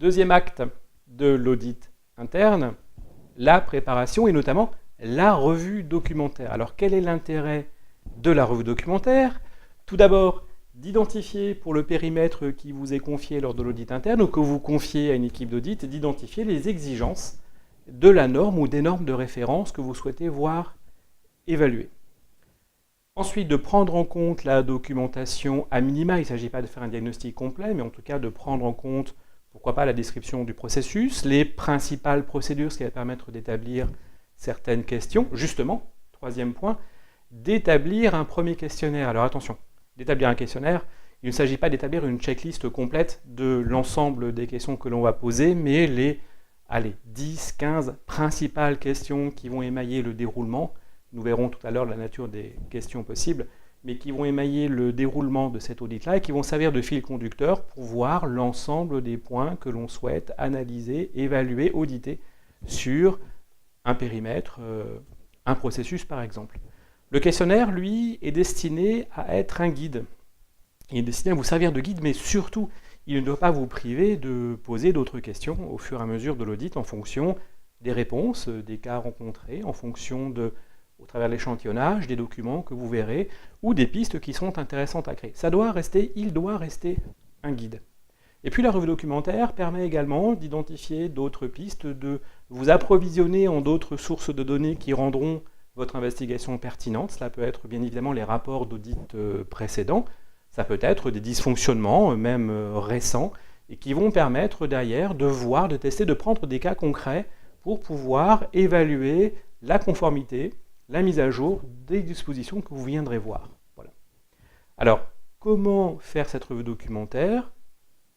Deuxième acte de l'audit interne, la préparation et notamment la revue documentaire. Alors quel est l'intérêt de la revue documentaire? Tout d'abord, d'identifier pour le périmètre qui vous est confié lors de l'audit interne ou que vous confiez à une équipe d'audit, d'identifier les exigences de la norme ou des normes de référence que vous souhaitez voir évaluer. Ensuite, de prendre en compte la documentation à minima. Il ne s'agit pas de faire un diagnostic complet, mais en tout cas de prendre en compte, pourquoi pas, la description du processus, les principales procédures, ce qui va permettre d'établir certaines questions. Justement, troisième point, d'établir un premier questionnaire. Alors attention, d'établir un questionnaire, il ne s'agit pas d'établir une checklist complète de l'ensemble des questions que l'on va poser, mais les 10, 15 principales questions qui vont émailler le déroulement. Nous verrons tout à l'heure la nature des questions possibles, mais qui vont émailler le déroulement de cet audit-là et qui vont servir de fil conducteur pour voir l'ensemble des points que l'on souhaite analyser, évaluer, auditer sur un périmètre, un processus par exemple. Le questionnaire, lui, est destiné à être un guide. Il est destiné à vous servir de guide, mais surtout, il ne doit pas vous priver de poser d'autres questions au fur et à mesure de l'audit en fonction des réponses, des cas rencontrés, en fonction au travers de l'échantillonnage, des documents que vous verrez, ou des pistes qui sont intéressantes à créer. Il doit rester un guide. Et puis la revue documentaire permet également d'identifier d'autres pistes, de vous approvisionner en d'autres sources de données qui rendront votre investigation pertinente. Cela peut être bien évidemment les rapports d'audit précédents, ça peut être des dysfonctionnements, même récents, et qui vont permettre derrière de voir, de tester, de prendre des cas concrets pour pouvoir évaluer la conformité, la mise à jour des dispositions que vous viendrez voir. Voilà. Alors, comment faire cette revue documentaire?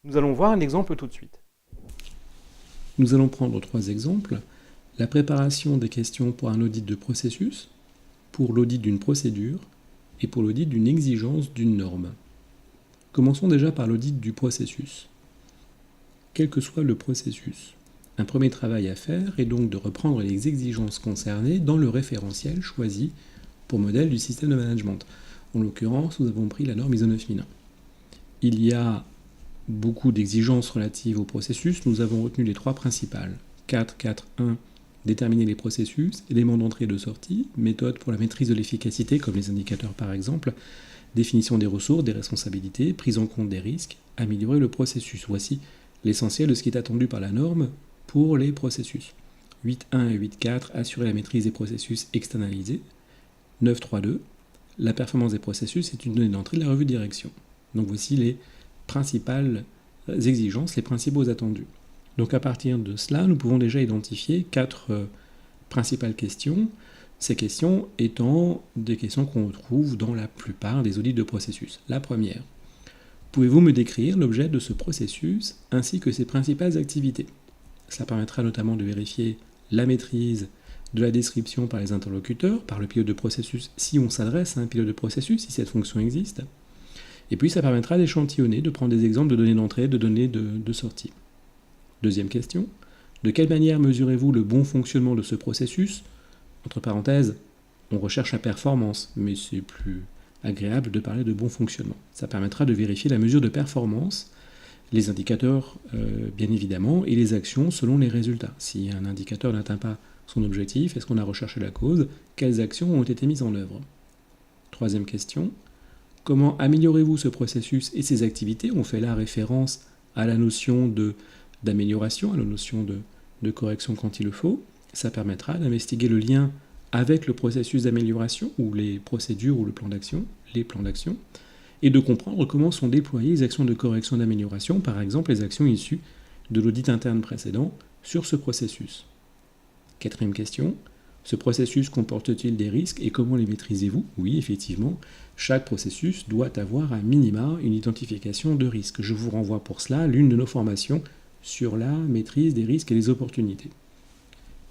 Nous allons voir un exemple tout de suite. Nous allons prendre 3 exemples. La préparation des questions pour un audit de processus, pour l'audit d'une procédure et pour l'audit d'une exigence d'une norme. Commençons déjà par l'audit du processus. Quel que soit le processus, un premier travail à faire est donc de reprendre les exigences concernées dans le référentiel choisi pour modèle du système de management. En l'occurrence, nous avons pris la norme ISO 9001. Il y a beaucoup d'exigences relatives au processus. Nous avons retenu les 3 principales. 4.4.1, déterminer les processus, éléments d'entrée et de sortie, méthode pour la maîtrise de l'efficacité, comme les indicateurs par exemple, définition des ressources, des responsabilités, prise en compte des risques, améliorer le processus. Voici l'essentiel de ce qui est attendu par la norme pour les processus. 8.1 et 8.4, assurer la maîtrise des processus externalisés. 9.3.2, la performance des processus est une donnée d'entrée de la revue de direction. Donc voici les principales exigences, les principaux attendus. Donc à partir de cela, nous pouvons déjà identifier 4 principales questions, ces questions étant des questions qu'on retrouve dans la plupart des audits de processus. La première, pouvez-vous me décrire l'objet de ce processus ainsi que ses principales activités? Cela permettra notamment de vérifier la maîtrise de la description par les interlocuteurs, par le pilote de processus si on s'adresse à un pilote de processus, si cette fonction existe. Et puis ça permettra d'échantillonner, de prendre des exemples de données d'entrée, de données de sortie. Deuxième question, de quelle manière mesurez-vous le bon fonctionnement de ce processus? Entre parenthèses, on recherche la performance, mais c'est plus agréable de parler de bon fonctionnement. Ça permettra de vérifier la mesure de performance, les indicateurs bien évidemment, et les actions selon les résultats. Si un indicateur n'atteint pas son objectif, est-ce qu'on a recherché la cause? Quelles actions ont été mises en œuvre? Troisième question, comment améliorez-vous ce processus et ses activités? On fait là référence à la notion d'amélioration, à la notion de correction quand il le faut. Ça permettra d'investiguer le lien avec le processus d'amélioration, ou les procédures, ou le plan d'action, les plans d'action, et de comprendre comment sont déployées les actions de correction d'amélioration, par exemple les actions issues de l'audit interne précédent sur ce processus. Quatrième question, ce processus comporte-t-il des risques et comment les maîtrisez-vous? Oui, effectivement, chaque processus doit avoir à minima une identification de risques. Je vous renvoie pour cela à l'une de nos formations sur la maîtrise des risques et des opportunités.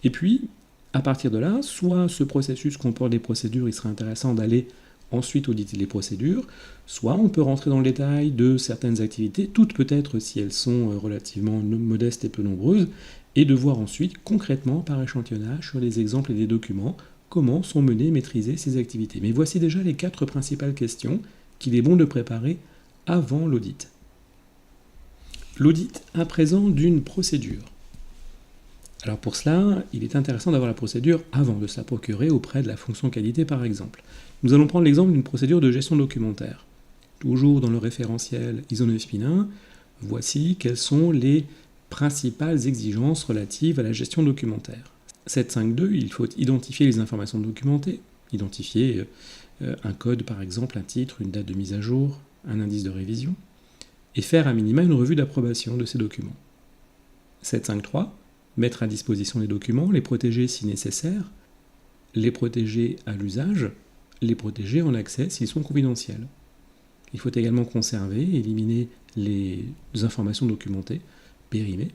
Et puis, à partir de là, soit ce processus comporte des procédures, il serait intéressant d'aller ensuite auditer les procédures, soit on peut rentrer dans le détail de certaines activités, toutes peut-être si elles sont relativement modestes et peu nombreuses, et de voir ensuite concrètement par échantillonnage sur les exemples et des documents comment sont menées et maîtrisées ces activités. Mais voici déjà les 4 principales questions qu'il est bon de préparer avant l'audit. L'audit à présent d'une procédure. Alors pour cela, il est intéressant d'avoir la procédure avant de se la procurer auprès de la fonction qualité par exemple. Nous allons prendre l'exemple d'une procédure de gestion documentaire. Toujours dans le référentiel ISO 9001, voici quelles sont les principales exigences relatives à la gestion documentaire. 7.5.2, il faut identifier les informations documentées, identifier un code par exemple, un titre, une date de mise à jour, un indice de révision, et faire à minima une revue d'approbation de ces documents. 7.5.3, mettre à disposition les documents, les protéger si nécessaire, les protéger à l'usage, les protéger en accès s'ils sont confidentiels. Il faut également conserver, éliminer les informations documentées, périmer,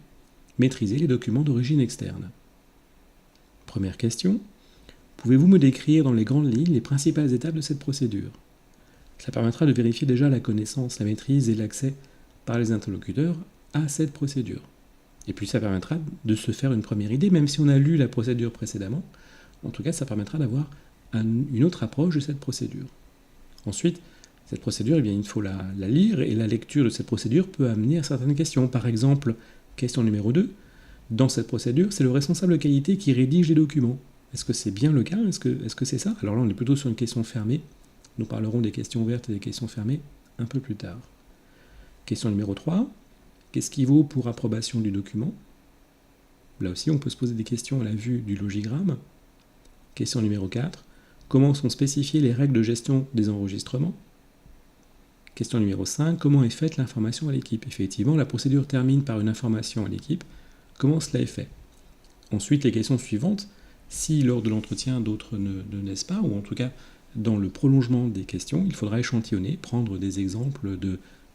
maîtriser les documents d'origine externe. Première question, pouvez-vous me décrire dans les grandes lignes les principales étapes de cette procédure ? Cela permettra de vérifier déjà la connaissance, la maîtrise et l'accès par les interlocuteurs à cette procédure. Et puis ça permettra de se faire une première idée, même si on a lu la procédure précédemment, en tout cas ça permettra d'avoir une autre approche de cette procédure. Ensuite, cette procédure, eh bien, il faut la lire, et la lecture de cette procédure peut amener à certaines questions. Par exemple, question numéro 2, dans cette procédure, c'est le responsable qualité qui rédige les documents. Est-ce que c'est bien le cas ? Est-ce que c'est ça ? Alors là, on est plutôt sur une question fermée. Nous parlerons des questions ouvertes et des questions fermées un peu plus tard. Question numéro 3. Qu'est-ce qui vaut pour approbation du document ? Là aussi, on peut se poser des questions à la vue du logigramme. Question numéro 4. Comment sont spécifiées les règles de gestion des enregistrements ? Question numéro 5. Comment est faite l'information à l'équipe ? Effectivement, la procédure termine par une information à l'équipe. Comment cela est fait ? Ensuite, les questions suivantes. Si lors de l'entretien, d'autres ne naissent pas, ou en tout cas, dans le prolongement des questions, il faudra échantillonner, prendre des exemples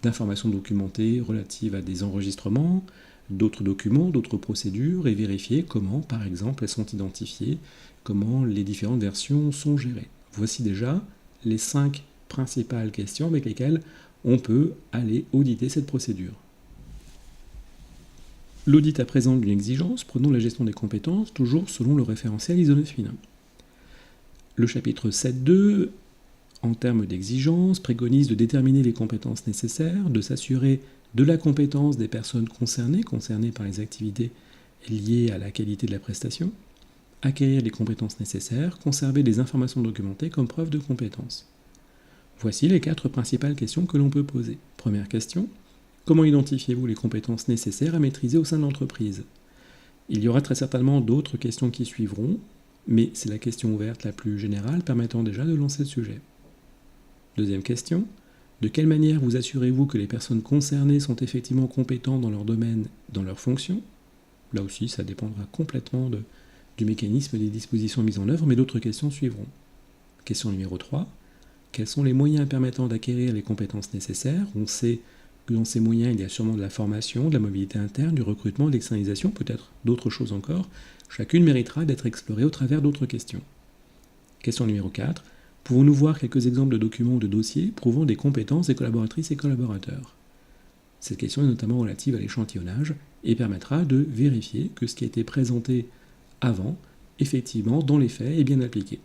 d'informations documentées relatives à des enregistrements, d'autres documents, d'autres procédures, et vérifier comment, par exemple, elles sont identifiées, comment les différentes versions sont gérées. Voici déjà les 5 principales questions avec lesquelles on peut aller auditer cette procédure. L'audit à présent d'une exigence, prenons la gestion des compétences, toujours selon le référentiel ISO 9001. Le chapitre 7.2, en termes d'exigence, préconise de déterminer les compétences nécessaires, de s'assurer de la compétence des personnes concernées par les activités liées à la qualité de la prestation, acquérir les compétences nécessaires, conserver les informations documentées comme preuve de compétence. Voici les 4 principales questions que l'on peut poser. Première question, comment identifiez-vous les compétences nécessaires à maîtriser au sein de l'entreprise ? Il y aura très certainement d'autres questions qui suivront, mais c'est la question ouverte la plus générale permettant déjà de lancer le sujet. Deuxième question, de quelle manière vous assurez-vous que les personnes concernées sont effectivement compétentes dans leur domaine, dans leur fonction ? Là aussi, ça dépendra complètement du mécanisme et des dispositions mises en œuvre, mais d'autres questions suivront. Question numéro 3, quels sont les moyens permettant d'acquérir les compétences nécessaires ? On sait que dans ces moyens, il y a sûrement de la formation, de la mobilité interne, du recrutement, de l'externalisation, peut-être d'autres choses encore. Chacune méritera d'être explorée au travers d'autres questions. Question numéro 4. Pouvons-nous voir quelques exemples de documents ou de dossiers prouvant des compétences des collaboratrices et collaborateurs ? Cette question est notamment relative à l'échantillonnage et permettra de vérifier que ce qui a été présenté avant, effectivement, dans les faits, est bien appliqué.